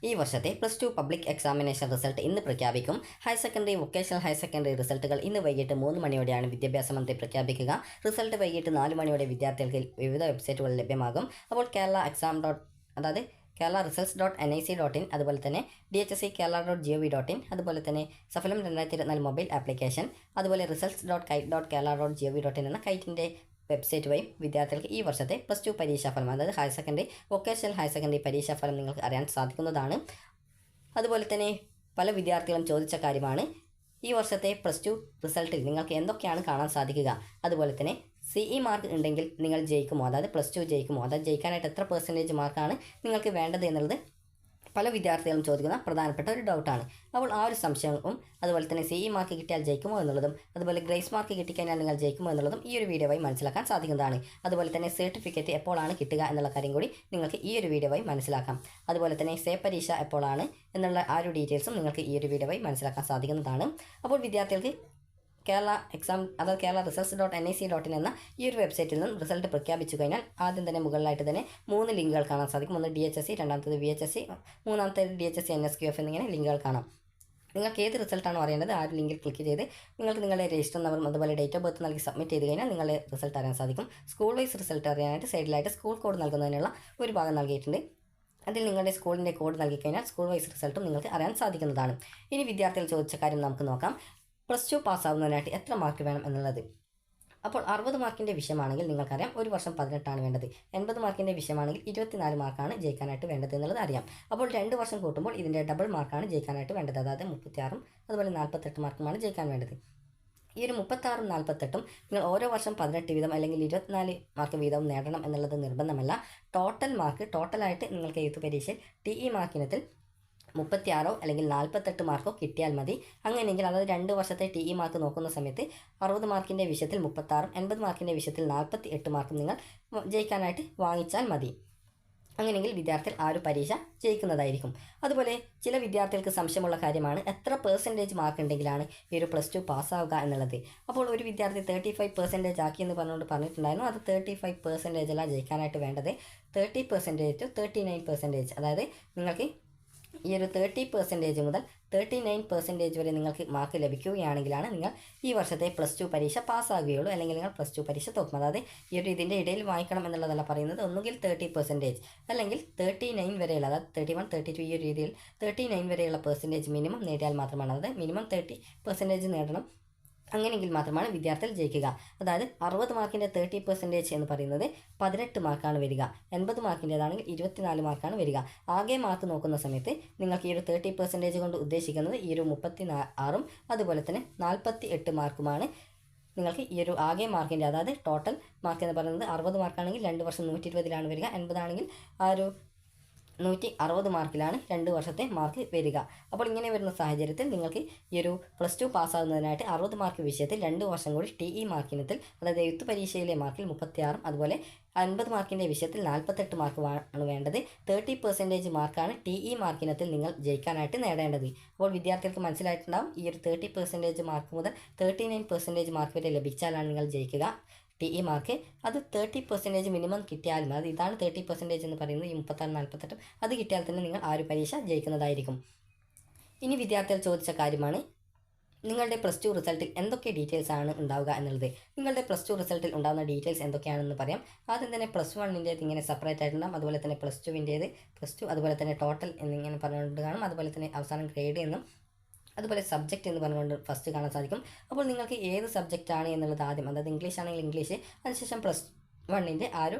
ഈ വർഷത്തെ +2 public examination result ഇന്ന് പ്രഖ്യാപിക്കും. Higher secondary, vocational higher secondary റിസൾട്ടുകൾ ഇന്ന് വൈകിട്ട് 3 മണിയോടെയാണ് വിദ്യാഭ്യാസ മന്ത്രി പ്രഖ്യാപിക്കുക. റിസൾട്ട് വൈകിട്ട് 4 മണിയോടെ വിദ്യാർത്ഥികൾക്ക് വിവിധ വെബ്സൈറ്റുകളിൽ ലഭ്യമാകും. അപ്പോൾ കേരള results.nic.in, അതുപോലെ തന്നെ DHSC kerala.gov.in, അതുപോലെ തന്നെ സഫലം 2024 മൊബൈൽ ആപ്ലിക്കേഷൻ, അതുപോലെ results.kite.kerala.gov.in എന്ന കൈറ്റിൻ്റെ വെബ്സൈറ്റ് വഴി വിദ്യാർത്ഥികൾക്ക് ഈ വർഷത്തെ +2 പരീക്ഷാഫലം, അതായത് higher secondary, vocational higher secondary പരീക്ഷാഫലം നിങ്ങൾക്ക് അറിയാൻ സാധിക്കുന്നതാണ്. അതുപോലെ തന്നെ പല വിദ്യാർത്ഥികളും ചോദിച്ച കാര്യമാണ് ഈ വർഷത്തെ +2 റിസൾട്ടിൽ നിങ്ങൾക്ക് എന്തൊക്കെയാണ് കാണാൻ സാധിക്കുക. അതുപോലെ തന്നെ CE മാർക്ക് ഉണ്ടെങ്കിൽ നിങ്ങൾ ജയിക്കുമോ, അതായത് +2 ജയിക്കുമോ, അതായത് ജയിക്കാനായിട്ട് എത്ര % മാർക്കാണ് നിങ്ങൾക്ക് വേണ്ടത് എന്നുള്ളത് പല വിദ്യാർത്ഥികളും ചോദിക്കുന്ന പ്രധാനപ്പെട്ട ഒരു ഡൗട്ടാണ്. അപ്പോൾ ആ ഒരു സംശയവും അതുപോലെ തന്നെ CE മാർക്ക് കിട്ടിയാൽ ജയിക്കുമോ എന്നുള്ളതും അതുപോലെ ഗ്രേസ് മാർക്ക് കിട്ടിക്കഴിഞ്ഞാൽ നിങ്ങൾ ജയിക്കുമോ എന്നുള്ളതും ഈ ഒരു വീഡിയോ വഴി മനസ്സിലാക്കാൻ സാധിക്കുന്നതാണ്. അതുപോലെ തന്നെ സർട്ടിഫിക്കറ്റ് എപ്പോഴാണ് കിട്ടുക എന്നുള്ള കാര്യം കൂടി നിങ്ങൾക്ക് ഈ ഒരു വീഡിയോ വഴി മനസ്സിലാക്കാം. അതുപോലെ തന്നെ പരീക്ഷ എപ്പോഴാണ് എന്നുള്ള ആ ഒരു ഡീറ്റെയിൽസും നിങ്ങൾക്ക് ഈ ഒരു വീഡിയോ വഴി മനസ്സിലാക്കാൻ സാധിക്കുന്നതാണ്. അപ്പോൾ വിദ്യാർത്ഥികൾക്ക് കേരള results.nic.in എന്ന ഈ ഒരു വെബ്സൈറ്റിൽ നിന്നും റിസൾട്ട് പ്രഖ്യാപിച്ചു കഴിഞ്ഞാൽ ആദ്യം തന്നെ മുകളിലായിട്ട് തന്നെ 3 ലിങ്കുകൾ കാണാൻ സാധിക്കും. ഒന്ന് DHSC, രണ്ടാമത്തേത് VHSC, മൂന്നാമത്തേത് DHSC NSQF എന്നിങ്ങനെ ലിങ്കുകൾ കാണാം. നിങ്ങൾക്ക് ഏത് റിസൾട്ടാണോ അറിയേണ്ടത് ആ ഒരു ലിങ്കിൽ ക്ലിക്ക് ചെയ്ത് നിങ്ങൾക്ക് നിങ്ങളുടെ രജിസ്റ്റർ നമ്പറും അതുപോലെ ഡേറ്റ് ഓഫ് ബർത്ത് നൽകി സബ്മിറ്റ് ചെയ്ത് കഴിഞ്ഞാൽ നിങ്ങളുടെ റിസൾട്ട് അറിയാൻ സാധിക്കും. സ്കൂൾ വൈസ് റിസൾട്ട് അറിയാനായിട്ട് സൈഡിലായിട്ട് സ്കൂൾ കോഡ് നൽകുന്നതിനുള്ള ഒരു ഭാഗം നൽകിയിട്ടുണ്ട്. അതിൽ നിങ്ങളുടെ സ്കൂളിൻ്റെ കോഡ് നൽകിക്കഴിഞ്ഞാൽ സ്കൂൾ വൈസ് റിസൾട്ടും നിങ്ങൾക്ക് അറിയാൻ സാധിക്കുന്നതാണ്. ഇനി വിദ്യാർത്ഥികൾ ചോദിച്ച കാര്യം നമുക്ക് നോക്കാം. +2 പാസ്സാവുന്നതിനായിട്ട് എത്ര മാർക്ക് വേണം എന്നുള്ളത്. അപ്പോൾ 60 മാർക്കിൻ്റെ വിഷയമാണെങ്കിൽ നിങ്ങൾക്കറിയാം ഒരു വർഷം 18 വേണ്ടത്. 80 മാർക്കിൻ്റെ വിഷയമാണെങ്കിൽ 24 മാർക്കാണ് ജയിക്കാനായിട്ട് വേണ്ടത് എന്നുള്ളത് അറിയാം. അപ്പോൾ 2 വർഷം കൂട്ടുമ്പോൾ ഇതിൻ്റെ ഡബിൾ മാർക്കാണ് ജയിക്കാനായിട്ട് വേണ്ടത്, അതായത് 36 അതുപോലെ 48 മാർക്കുമാണ് ജയിക്കാൻ വേണ്ടത്. ഈ ഒരു 36ഉം 48ഉം നിങ്ങൾ ഓരോ വർഷം 18 വീതം അല്ലെങ്കിൽ 24 മാർക്ക് വീതം നേടണം എന്നുള്ളത് നിർബന്ധമല്ല. ടോട്ടലായിട്ട് നിങ്ങൾക്ക് എഴുത്ത് പരീക്ഷയിൽ TE മാർക്കിനത്തിൽ 36 അല്ലെങ്കിൽ 48 മാർക്കോ കിട്ടിയാൽ മതി. അങ്ങനെയെങ്കിൽ അതായത് 2 വർഷത്തെ TE മാർക്ക് നോക്കുന്ന സമയത്ത് 60 മാർക്കിൻ്റെ വിഷയത്തിൽ 36ഉം 80 മാർക്കിൻ്റെ വിഷയത്തിൽ 48 മാർക്കും നിങ്ങൾ ജയിക്കാനായിട്ട് വാങ്ങിച്ചാൽ മതി. അങ്ങനെയെങ്കിൽ വിദ്യാർത്ഥികൾ ആ ഒരു പരീക്ഷ ജയിക്കുന്നതായിരിക്കും. അതുപോലെ ചില വിദ്യാർത്ഥികൾക്ക് സംശയമുള്ള കാര്യമാണ് എത്ര % മാർക്ക് ഉണ്ടെങ്കിലാണ് ഈ ഒരു +2 പാസ്സാവുക എന്നുള്ളത്. അപ്പോൾ ഒരു വിദ്യാർത്ഥി 35% ആക്കി എന്ന് പറഞ്ഞിട്ടുണ്ടായിരുന്നു. അത് 35% അല്ല ജയിക്കാനായിട്ട് വേണ്ടത്, 30% to 39%. അതായത് നിങ്ങൾക്ക് ഈ ഒരു 30% മുതൽ 39% വരെ നിങ്ങൾക്ക് മാർക്ക് ലഭിക്കുകയാണെങ്കിലാണ് നിങ്ങൾ ഈ വർഷത്തെ +2 പരീക്ഷ പാസ്സാകുകയുള്ളൂ, അല്ലെങ്കിൽ നിങ്ങൾ +2 പരീക്ഷ തോക്കും. അതായത് ഈ ഒരു ഇതിൻ്റെ ഇടയിൽ വാങ്ങിക്കണം എന്നുള്ളതല്ല പറയുന്നത്. ഒന്നുകിൽ 30% അല്ലെങ്കിൽ 39 വരെയുള്ള, അതായത് 31, 32 ഈ ഒരു രീതിയിൽ 39 വരെയുള്ള % മിനിമം നേടിയാൽ മാത്രമാണ്, അതായത് മിനിമം 30% നേടണം. അങ്ങനെയെങ്കിൽ മാത്രമാണ് വിദ്യാർത്ഥികൾ ജയിക്കുക. അതായത് 60 മാർക്കിൻ്റെ 30% എന്ന് പറയുന്നത് 18 മാർക്കാണ് വരിക. 80 മാർക്കിൻ്റേതാണെങ്കിൽ 24 മാർക്കാണ് വരിക. ആകെ മാർക്ക് നോക്കുന്ന സമയത്ത് നിങ്ങൾക്ക് ഈ ഒരു 30% കൊണ്ട് ഉദ്ദേശിക്കുന്നത് ഈ ഒരു 36ഉം അതുപോലെ തന്നെ 48 മാർക്കുമാണ്. നിങ്ങൾക്ക് ഈ ഒരു ആകെ മാർക്കിൻ്റെ, അതായത് ടോട്ടൽ മാർക്ക് എന്ന് പറയുന്നത് 60 മാർക്കാണെങ്കിൽ 2 വർഷം 120 വരിക. 80 ആണെങ്കിൽ ആ ഒരു 160 മാർക്കിലാണ് 2 വർഷത്തെ മാർക്ക് വരിക. അപ്പോൾ ഇങ്ങനെ വരുന്ന സാഹചര്യത്തിൽ നിങ്ങൾക്ക് ഈ ഒരു +2 പാസ്സാകുന്നതിനായിട്ട് 60 മാർക്ക് വിഷയത്തിൽ 2 വർഷം കൂടി TE മാർക്കിനത്തിൽ, അതായത് എഴുത്ത് പരീക്ഷയിലെ മാർക്കിൽ 36ഉം അതുപോലെ 50 മാർക്കിൻ്റെ വിഷയത്തിൽ 48 മാർക്കാണ് വേണ്ടത്. 30% മാർക്കാണ് TE മാർക്കിനത്തിൽ നിങ്ങൾ ജയിക്കാനായിട്ട് നേടേണ്ടത്. അപ്പോൾ വിദ്യാർത്ഥികൾക്ക് മനസ്സിലായിട്ടുണ്ടാകും ഈ ഒരു 30% മാർക്ക് മുതൽ 39% മാർക്ക് വരെ ലഭിച്ചാലാണ് നിങ്ങൾ ജയിക്കുക. TE മാർക്ക് അത് 30% മിനിമം കിട്ടിയാലും, അത് ഇതാണ് 30% എന്ന് പറയുന്നത്, ഈ 36, 48 അത് കിട്ടിയാൽ തന്നെ നിങ്ങൾ ആ ഒരു പരീക്ഷ ജയിക്കുന്നതായിരിക്കും. ഇനി വിദ്യാർത്ഥികൾ ചോദിച്ച കാര്യമാണ് നിങ്ങളുടെ +2 റിസൾട്ടിൽ എന്തൊക്കെ ഡീറ്റെയിൽസ് ആണ് ഉണ്ടാവുക എന്നുള്ളത്. നിങ്ങളുടെ +2 റിസൾട്ടിൽ ഉണ്ടാകുന്ന ഡീറ്റെയിൽസ് എന്തൊക്കെയാണെന്ന് പറയാം. ആദ്യം തന്നെ +1ൻ്റേത് ഇങ്ങനെ സെപ്പറേറ്റ് ആയിട്ടുണ്ടാകും, അതുപോലെ തന്നെ +2ൻ്റേത് +2 അതുപോലെ തന്നെ ടോട്ടൽ എന്നിങ്ങനെ പറഞ്ഞുകൊണ്ട് കാണും, അതുപോലെ തന്നെ അവസാനം ഗ്രേഡ് എന്നും അതുപോലെ സബ്ജക്റ്റ് എന്ന് പറഞ്ഞുകൊണ്ട് ഫസ്റ്റ് കാണാൻ സാധിക്കും. അപ്പോൾ നിങ്ങൾക്ക് ഏത് സബ്ജക്റ്റാണ് എന്നുള്ളത് ആദ്യം, അതായത് ഇംഗ്ലീഷ് ആണെങ്കിൽ ഇംഗ്ലീഷ്, അതിനുശേഷം +1ൻ്റെ ആ ഒരു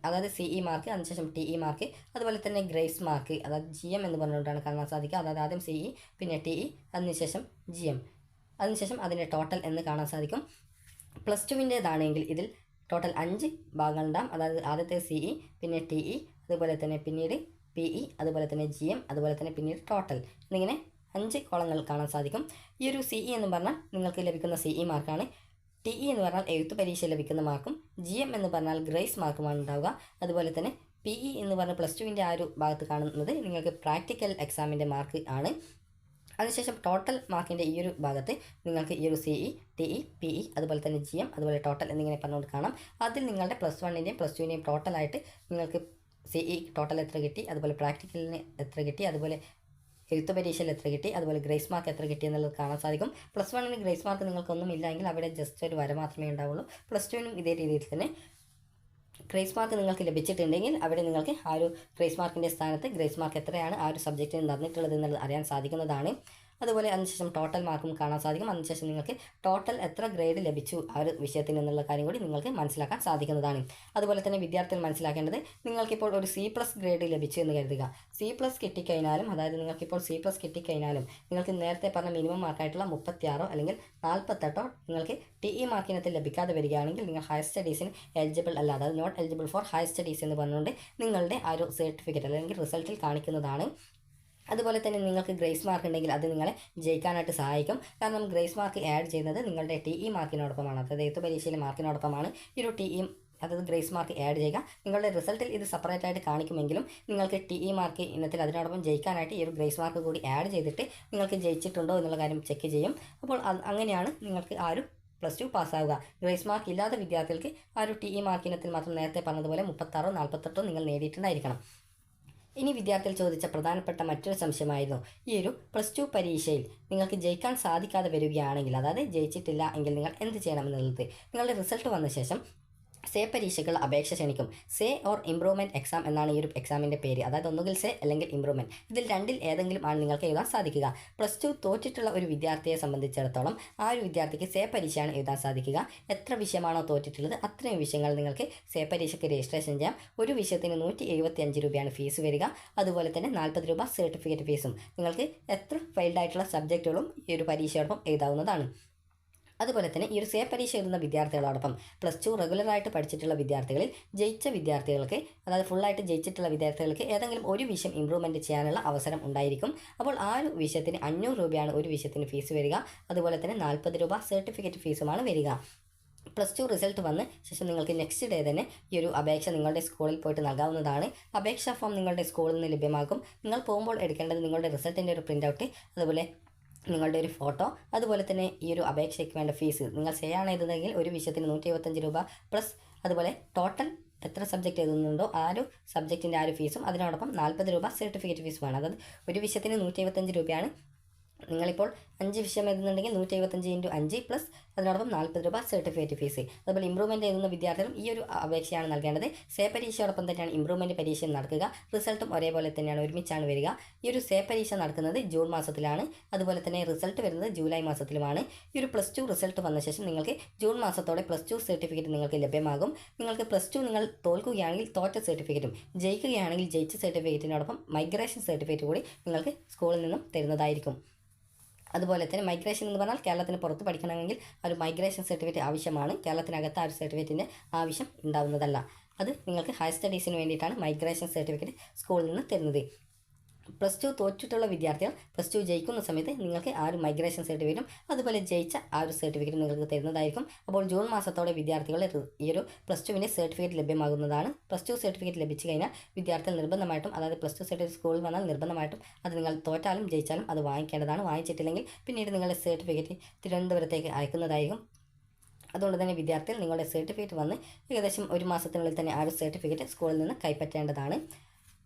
അതായത് CE മാർക്ക്, അതിനുശേഷം TE മാർക്ക്, അതുപോലെ തന്നെ ഗ്രേസ് മാർക്ക്, അതായത് GM എന്ന് പറഞ്ഞുകൊണ്ടാണ് കാണാൻ സാധിക്കുക. അതായത് ആദ്യം CE പിന്നെ TE അതിനുശേഷം GM, അതിനുശേഷം അതിൻ്റെ ടോട്ടൽ എന്ന് കാണാൻ സാധിക്കും. +2ൻ്റേതാണെങ്കിൽ ഇതിൽ ടോട്ടൽ 5 ഭാഗങ്ങളുണ്ടാകും, അതായത് ആദ്യത്തെ CE പിന്നെ TE അതുപോലെ തന്നെ പിന്നീട് PE അതുപോലെ തന്നെ GM അതുപോലെ തന്നെ പിന്നീട് ടോട്ടൽ എന്നിങ്ങനെ 5 കോളങ്ങൾ കാണാൻ സാധിക്കും. ഈ ഒരു CE എന്ന് പറഞ്ഞാൽ നിങ്ങൾക്ക് ലഭിക്കുന്ന CE മാർക്കാണ്. TE എന്ന് പറഞ്ഞാൽ എഴുത്ത് പരീക്ഷ ലഭിക്കുന്ന മാർക്കും, GM എന്ന് പറഞ്ഞാൽ ഗ്രേസ് മാർക്കുമാണ് ഉണ്ടാവുക. അതുപോലെ തന്നെ PE എന്ന് പറഞ്ഞാൽ +2ൻ്റെ ആ ഒരു ഭാഗത്ത് കാണുന്നത് നിങ്ങൾക്ക് പ്രാക്ടിക്കൽ എക്സാമിൻ്റെ മാർക്ക് ആണ്. അതിനുശേഷം ടോട്ടൽ മാർക്കിൻ്റെ ഈ ഒരു ഭാഗത്ത് നിങ്ങൾക്ക് ഈ ഒരു CE, TE, PE അതുപോലെ തന്നെ GM അതുപോലെ ടോട്ടൽ എന്നിങ്ങനെ പറഞ്ഞുകൊണ്ട് കാണാം. അതിൽ നിങ്ങളുടെ +1ൻ്റെയും +2ൻ്റെയും ടോട്ടലായിട്ട് നിങ്ങൾക്ക് CE ടോട്ടൽ എത്ര കിട്ടി, അതുപോലെ പ്രാക്ടിക്കലിന് എത്ര കിട്ടി, അതുപോലെ എഴുത്ത് പരീക്ഷയിൽ എത്ര കിട്ടി, അതുപോലെ ഗ്രേസ് മാർക്ക് എത്ര കിട്ടി എന്നുള്ളത് കാണാൻ സാധിക്കും. +1 ഗ്രേസ് മാർക്ക് നിങ്ങൾക്കൊന്നും ഇല്ലെങ്കിൽ അവിടെ ജസ്റ്റ് ഒരു വര മാത്രമേ ഉണ്ടാവുള്ളൂ. +2 ഇതേ രീതിയിൽ തന്നെ ഗ്രേസ് മാർക്ക് നിങ്ങൾക്ക് ലഭിച്ചിട്ടുണ്ടെങ്കിൽ അവിടെ നിങ്ങൾക്ക് ആ ഒരു ഗ്രേസ് മാർക്കിൻ്റെ സ്ഥാനത്ത് ഗ്രേസ് മാർക്ക് എത്രയാണ് ആ ഒരു സബ്ജക്റ്റിന് തന്നിട്ടുള്ളത് എന്നുള്ളത് അറിയാൻ സാധിക്കുന്നതാണ്. അതുപോലെ അതിനുശേഷം ടോട്ടൽ മാർക്കും കാണാൻ സാധിക്കും. അതിനുശേഷം നിങ്ങൾക്ക് ടോട്ടൽ എത്ര ഗ്രേഡ് ലഭിച്ചു ആ ഒരു വിഷയത്തിന് എന്നുള്ള കാര്യം കൂടി നിങ്ങൾക്ക് മനസ്സിലാക്കാൻ സാധിക്കുന്നതാണ്. അതുപോലെ തന്നെ വിദ്യാർത്ഥികൾ മനസ്സിലാക്കേണ്ടത്, നിങ്ങൾക്കിപ്പോൾ ഒരു C+ ഗ്രേഡ് ലഭിച്ചു എന്ന് കരുതുക. C+ കിട്ടിക്കഴിഞ്ഞാലും, അതായത് നിങ്ങൾക്കിപ്പോൾ C+ കിട്ടിക്കഴിഞ്ഞാലും നിങ്ങൾക്ക് നേരത്തെ പറഞ്ഞ മിനിമം മാർക്കായിട്ടുള്ള 36 അല്ലെങ്കിൽ 48 നിങ്ങൾക്ക് TE മാർക്കിനത്തിൽ ലഭിക്കാതെ വരികയാണെങ്കിൽ നിങ്ങൾ ഹയർ സ്റ്റഡീസിന് എലിജിബിൾ അല്ല, അതായത് not eligible for higher studies എന്ന് പറഞ്ഞുകൊണ്ട് നിങ്ങളുടെ ആ ഒരു സർട്ടിഫിക്കറ്റ് അല്ലെങ്കിൽ റിസൾട്ടിൽ കാണിക്കുന്നതാണ്. അതുപോലെ തന്നെ നിങ്ങൾക്ക് ഗ്രേസ് മാർക്ക് ഉണ്ടെങ്കിൽ അത് നിങ്ങളെ ജയിക്കാനായിട്ട് സഹായിക്കും. കാരണം ഗ്രേസ് മാർക്ക് ആഡ് ചെയ്യുന്നത് നിങ്ങളുടെ TE മാർക്കിനോടൊപ്പമാണ്, അതായത് എഴുത്ത് പരീക്ഷയിലെ മാർക്കിനോടൊപ്പമാണ് ഈ ഒരു TE അതായത് ഗ്രേസ് മാർക്ക് ആഡ് ചെയ്യുക. നിങ്ങളുടെ റിസൾട്ടിൽ ഇത് സെപ്പറേറ്റ് ആയിട്ട് കാണിക്കുമെങ്കിലും നിങ്ങൾക്ക് TE മാർക്ക് ഇനത്തിൽ അതിനോടൊപ്പം ജയിക്കാനായിട്ട് ഈ ഒരു ഗ്രേസ് മാർക്ക് കൂടി ആഡ് ചെയ്തിട്ട് നിങ്ങൾക്ക് ജയിച്ചിട്ടുണ്ടോ എന്നുള്ള കാര്യം ചെക്ക് ചെയ്യും. അപ്പോൾ അങ്ങനെയാണ് നിങ്ങൾക്ക് ആ ഒരു +2 പാസ്സാവുക. ഗ്രേസ് മാർക്ക് ഇല്ലാത്ത വിദ്യാർത്ഥികൾക്ക് ആ ഒരു TE മാർക്കിനത്തിൽ മാത്രം നേരത്തെ പറഞ്ഞതുപോലെ 36 48 നിങ്ങൾ നേടിയിട്ടുണ്ടായിരിക്കണം. ഇനി വിദ്യാർത്ഥികൾ ചോദിച്ച പ്രധാനപ്പെട്ട മറ്റൊരു സംശയമായിരുന്നു, ഈ ഒരു +2 പരീക്ഷയിൽ നിങ്ങൾക്ക് ജയിക്കാൻ സാധിക്കാതെ വരികയാണെങ്കിൽ, അതായത് ജയിച്ചിട്ടില്ല എങ്കിൽ നിങ്ങൾ എന്ത് ചെയ്യണമെന്നുള്ളത്. നിങ്ങളുടെ റിസൾട്ട് വന്ന ശേഷം സേ പരീക്ഷകൾ അപേക്ഷ ക്ഷണിക്കും. സേ ഓർ ഇംപ്രൂവ്മെൻറ്റ് എക്സാം എന്നാണ് ഈ ഒരു എക്സാമിൻ്റെ പേര്. അതായത് ഒന്നുകിൽ സേ അല്ലെങ്കിൽ ഇംപ്രൂവ്മെൻറ്റ്, ഇതിൽ രണ്ടിൽ ഏതെങ്കിലും ആണ് നിങ്ങൾക്ക് എഴുതാൻ സാധിക്കുക. +2 തോറ്റിട്ടുള്ള ഒരു വിദ്യാർത്ഥിയെ സംബന്ധിച്ചിടത്തോളം ആ ഒരു വിദ്യാർത്ഥിക്ക് സേ പരീക്ഷയാണ് എഴുതാൻ സാധിക്കുക. എത്ര വിഷയമാണോ തോറ്റിട്ടുള്ളത് അത്രയും വിഷയങ്ങൾ നിങ്ങൾക്ക് സേ പരീക്ഷയ്ക്ക് രജിസ്ട്രേഷൻ ചെയ്യാം. ഒരു വിഷയത്തിന് 175 രൂപയാണ് ഫീസ് വരിക. അതുപോലെ തന്നെ 40 രൂപ സർട്ടിഫിക്കറ്റ് ഫീസും. നിങ്ങൾക്ക് എത്ര ഫെയിൽഡ് ആയിട്ടുള്ള സബ്ജക്റ്റുകളും ഈ ഒരു പരീക്ഷയോടൊപ്പം എഴുതാവുന്നതാണ്. അതുപോലെ തന്നെ ഈ ഒരു സേ പരീക്ഷ എഴുതുന്ന വിദ്യാർത്ഥികളോടൊപ്പം +2 റെഗുലറായിട്ട് പഠിച്ചിട്ടുള്ള വിദ്യാർത്ഥികളിൽ ജയിച്ച വിദ്യാർത്ഥികൾക്ക്, അതായത് ഫുള്ളായിട്ട് ജയിച്ചിട്ടുള്ള വിദ്യാർത്ഥികൾക്ക് ഏതെങ്കിലും ഒരു വിഷയം ഇമ്പ്രൂവ്മെൻറ്റ് ചെയ്യാനുള്ള അവസരം ഉണ്ടായിരിക്കും. അപ്പോൾ ആ ഒരു വിഷയത്തിന് 500 രൂപയാണ് ഒരു വിഷയത്തിന് ഫീസ് വരിക. അതുപോലെ തന്നെ 40 രൂപ സർട്ടിഫിക്കറ്റ് ഫീസുമാണ് വരിക. +2 റിസൾട്ട് വന്ന് ശേഷം നിങ്ങൾക്ക് നെക്സ്റ്റ് ഡേ തന്നെ ഈ ഒരു അപേക്ഷ നിങ്ങളുടെ സ്കൂളിൽ പോയിട്ട് നൽകാവുന്നതാണ്. അപേക്ഷാ ഫോം നിങ്ങളുടെ സ്കൂളിൽ നിന്ന് ലഭ്യമാകും. നിങ്ങൾ പോകുമ്പോൾ എടുക്കേണ്ടത് നിങ്ങളുടെ റിസൾട്ടിൻ്റെ ഒരു പ്രിൻ്റ് ഔട്ട്, അതുപോലെ നിങ്ങളുടെ ഒരു ഫോട്ടോ, അതുപോലെ തന്നെ ഈ ഒരു അപേക്ഷയ്ക്ക് വേണ്ട ഫീസ്. നിങ്ങൾ ചെയ്യാൻ എഴുതുന്നതെങ്കിൽ ഒരു വിഷയത്തിന് 175 രൂപ പ്ലസ് അതുപോലെ ടോട്ടൽ എത്ര സബ്ജക്റ്റ് എഴുതുന്നുണ്ടോ ആ ഒരു സബ്ജക്റ്റിൻ്റെ ആ ഒരു ഫീസും അതിനോടൊപ്പം 40 രൂപ സർട്ടിഫിക്കറ്റ് ഫീസുമാണ്. അതായത് ഒരു വിഷയത്തിന് 175 രൂപയാണ്. നിങ്ങളിപ്പോൾ 5 വിഷയം എഴുതുന്നുണ്ടെങ്കിൽ 175 × 5 പ്ലസ് അതിനോടൊപ്പം 40 രൂപ സർട്ടിഫിക്കറ്റ് ഫീസ്. അതുപോലെ ഇമ്പ്രൂവ്മെൻറ്റ് എഴുതുന്ന വിദ്യാർത്ഥികളും ഈ ഒരു അപേക്ഷയാണ് നൽകേണ്ടത്. സേ പരീക്ഷയോടൊപ്പം തന്നെയാണ് ഇമ്പ്രൂവ്മെൻറ്റ് പരീക്ഷ നടക്കുക. റിസൾട്ടും ഒരേപോലെ തന്നെയാണ്, ഒരുമിച്ചാണ് വരിക. ഈ ഒരു സേ പരീക്ഷ നടക്കുന്നത് ജൂൺ മാസത്തിലാണ്. അതുപോലെ തന്നെ റിസൾട്ട് വരുന്നത് ജൂലൈ മാസത്തിലുമാണ്. ഈ ഒരു +2 റിസൾട്ട് വന്ന ശേഷം നിങ്ങൾക്ക് ജൂൺ മാസത്തോടെ +2 സർട്ടിഫിക്കറ്റ് നിങ്ങൾക്ക് ലഭ്യമാകും. നിങ്ങൾക്ക് +2 നിങ്ങൾ തോൽക്കുകയാണെങ്കിൽ തോറ്റ സർട്ടിഫിക്കറ്റും, ജയിക്കുകയാണെങ്കിൽ ജയിച്ച സർട്ടിഫിക്കറ്റിനോടൊപ്പം മൈഗ്രേഷൻ സർട്ടിഫിക്കറ്റ് കൂടി നിങ്ങൾക്ക് സ്കൂളിൽ നിന്നും തരുന്നതായിരിക്കും. അതുപോലെ തന്നെ മൈഗ്രേഷൻ എന്ന് പറഞ്ഞാൽ കേരളത്തിന് പുറത്ത് പഠിക്കണമെങ്കിൽ ഒരു മൈഗ്രേഷൻ സർട്ടിഫിക്കറ്റ് ആവശ്യമാണ്. കേരളത്തിനകത്ത് ആ ഒരു സർട്ടിഫിക്കറ്റിൻ്റെ ആവശ്യം ഉണ്ടാവുന്നതല്ല. അത് നിങ്ങൾക്ക് ഹയർ സ്റ്റഡീസിന് വേണ്ടിയിട്ടാണ് മൈഗ്രേഷൻ സർട്ടിഫിക്കറ്റ് സ്കൂളിൽ നിന്ന് തരുന്നത്. +2 തോറ്റിട്ടുള്ള വിദ്യാർത്ഥികൾ +2 ജയിക്കുന്ന സമയത്ത് നിങ്ങൾക്ക് ആ ഒരു മൈഗ്രേഷൻ സർട്ടിഫിക്കറ്റും അതുപോലെ ജയിച്ച ആ ഒരു സർട്ടിഫിക്കറ്റും നിങ്ങൾക്ക് തരുന്നതായിരിക്കും. അപ്പോൾ ജൂൺ മാസത്തോടെ വിദ്യാർത്ഥികളെ ഈ ഒരു +2വിൻ്റെ സർട്ടിഫിക്കറ്റ് ലഭ്യമാകുന്നതാണ്. +2 സർട്ടിഫിക്കറ്റ് ലഭിച്ചു കഴിഞ്ഞാൽ വിദ്യാർത്ഥികൾ നിർബന്ധമായിട്ടും, അതായത് +2 സർട്ടിഫിക്കറ്റ് സ്കൂളിൽ വന്നാൽ നിർബന്ധമായിട്ടും അത് നിങ്ങൾ തോറ്റാലും ജയിച്ചാലും അത് വാങ്ങിക്കേണ്ടതാണ്. വാങ്ങിച്ചിട്ടില്ലെങ്കിൽ പിന്നീട് നിങ്ങളുടെ സർട്ടിഫിക്കറ്റ് തിരുവനന്തപുരത്തേക്ക് അയക്കുന്നതായിരിക്കും. അതുകൊണ്ട് തന്നെ വിദ്യാർത്ഥികൾ നിങ്ങളുടെ സർട്ടിഫിക്കറ്റ് വന്ന് ഏകദേശം ഒരു മാസത്തിനുള്ളിൽ തന്നെ ആ ഒരു സർട്ടിഫിക്കറ്റ് സ്കൂളിൽ നിന്ന് കൈപ്പറ്റേണ്ടതാണ്.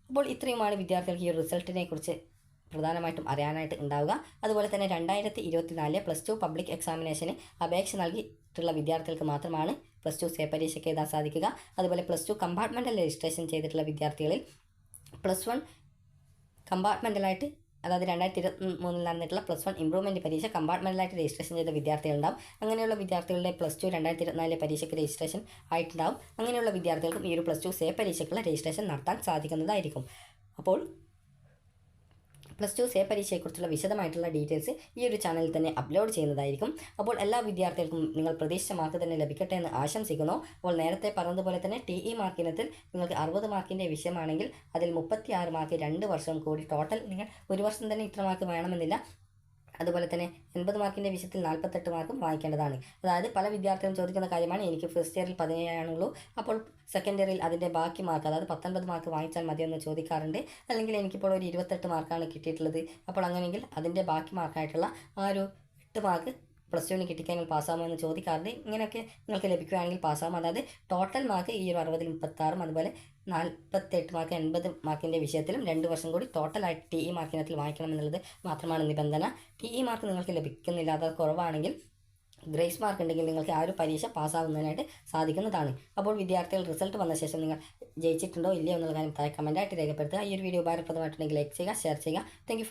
അപ്പോൾ ഇത്രയുമാണ് വിദ്യാർത്ഥികൾക്ക് ഈ റിസൾട്ടിനെ കുറിച്ച് പ്രധാനമായിട്ടും അറിയാനായിട്ട് ഉണ്ടാവുക. അതുപോലെ തന്നെ 2024 +2 പബ്ലിക് എക്സാമിനേഷന് അപേക്ഷ നൽകിയിട്ടുള്ള വിദ്യാർത്ഥികൾക്ക് മാത്രമാണ് +2 സേ പരീക്ഷയ്ക്ക് എഴുതാൻ സാധിക്കുക. അതുപോലെ +2 കമ്പാർട്ട്മെൻറ്റൽ രജിസ്ട്രേഷൻ ചെയ്തിട്ടുള്ള വിദ്യാർത്ഥികളിൽ +1 കമ്പാർട്ട്മെൻറ്റലായിട്ട്, അതായത് 2023 നടന്നിട്ടുള്ള +1 ഇമ്പ്രൂവ്മെൻറ്റ് പരീക്ഷ കമ്പാർട്ട്മെൻറ്റലായിട്ട് രജിസ്ട്രേഷൻ ചെയ്ത വിദ്യാർത്ഥികളുണ്ടാവും. അങ്ങനെയുള്ള വിദ്യാർത്ഥികളുടെ +2 2024 പരീക്ഷയ്ക്ക് രജിസ്ട്രേഷൻ ആയിട്ടുണ്ടാവും. അങ്ങനെയുള്ള വിദ്യാർത്ഥികൾക്കും ഈ ഒരു +2 സേ പരീക്ഷയ്ക്കുള്ള രജിസ്ട്രേഷൻ നടത്താൻ സാധിക്കുന്നതായിരിക്കും. അപ്പോൾ +2 സേ പരീക്ഷയെക്കുറിച്ചുള്ള വിശദമായിട്ടുള്ള ഡീറ്റെയിൽസ് ഈ ഒരു ചാനലിൽ തന്നെ അപ്ലോഡ് ചെയ്യുന്നതായിരിക്കും. അപ്പോൾ എല്ലാ വിദ്യാർത്ഥികൾക്കും നിങ്ങൾ പ്രതീക്ഷിച്ച മാർക്ക് തന്നെ ലഭിക്കട്ടെ എന്ന് ആശംസിക്കുന്നു. അപ്പോൾ നേരത്തെ പറഞ്ഞതുപോലെ തന്നെ TE മാർക്കിനത്തിൽ നിങ്ങൾക്ക് 60 മാർക്കിൻ്റെ വിഷയമാണെങ്കിൽ അതിൽ 36 മാർക്ക് 2 വർഷം കൂടി ടോട്ടൽ നിങ്ങൾ ഒരു വർഷം തന്നെ ഇത്ര മാർക്ക് വേണമെന്നില്ല. അതുപോലെ തന്നെ 80 മാർക്കിൻ്റെ വിഷയത്തിൽ 48 മാർക്കും വാങ്ങിക്കേണ്ടതാണ്. അതായത് പല വിദ്യാർത്ഥികളും ചോദിക്കുന്ന കാര്യമാണ്, എനിക്ക് ഫസ്റ്റ് ഇയറിൽ 17 ആണുള്ളൂ, അപ്പോൾ സെക്കൻഡ് ഇയറിൽ അതിൻ്റെ ബാക്കി മാർക്ക്, അതായത് 19 മാർക്ക് വാങ്ങിച്ചാൽ മതിയെന്ന് ചോദിക്കാറുണ്ട്. അല്ലെങ്കിൽ എനിക്കിപ്പോൾ ഒരു 28 മാർക്കാണ് കിട്ടിയിട്ടുള്ളത്, അപ്പോൾ അങ്ങനെയെങ്കിൽ അതിൻ്റെ ബാക്കി മാർക്കായിട്ടുള്ള ആ ഒരു 8 മാർക്ക് +2 കിട്ടിക്കഴിഞ്ഞാൽ പാസ്സാകുമോ എന്ന് ചോദിക്കാറുണ്ട്. ഇങ്ങനെയൊക്കെ നിങ്ങൾക്ക് ലഭിക്കുകയാണെങ്കിൽ പാസ്സാകും. അതായത് ടോട്ടൽ മാർക്ക് ഈ ഒരു 60-ൽ 36, അതുപോലെ 48 മാർക്ക് 80 മാർക്കിൻ്റെ വിഷയത്തിലും 2 വർഷം കൂടി ടോട്ടലായിട്ട് TE മാർക്കിനകത്തിൽ വാങ്ങിക്കണം എന്നുള്ളത് മാത്രമാണ് നിബന്ധന. TE മാർക്ക് നിങ്ങൾക്ക് ലഭിക്കുന്നില്ല, അത് കുറവാണെങ്കിൽ ഗ്രേസ് മാർക്ക് ഉണ്ടെങ്കിൽ നിങ്ങൾക്ക് ആ ഒരു പരീക്ഷ പാസ്സാകുന്നതിനായിട്ട് സാധിക്കുന്നതാണ്. അപ്പോൾ വിദ്യാർത്ഥികൾ റിസൾട്ട് വന്ന ശേഷം നിങ്ങൾ ജയിച്ചിട്ടുണ്ടോ ഇല്ലയോ എന്നുള്ള കാര്യം താഴെ കമൻറ്റായിട്ട് രേഖപ്പെടുത്തുക. ഈ ഒരു വീഡിയോ ഉപകാരപ്രദമായിട്ടുണ്ടെങ്കിൽ ലൈക്ക് ചെയ്യുക, ഷെയർ ചെയ്യുക. Thank you.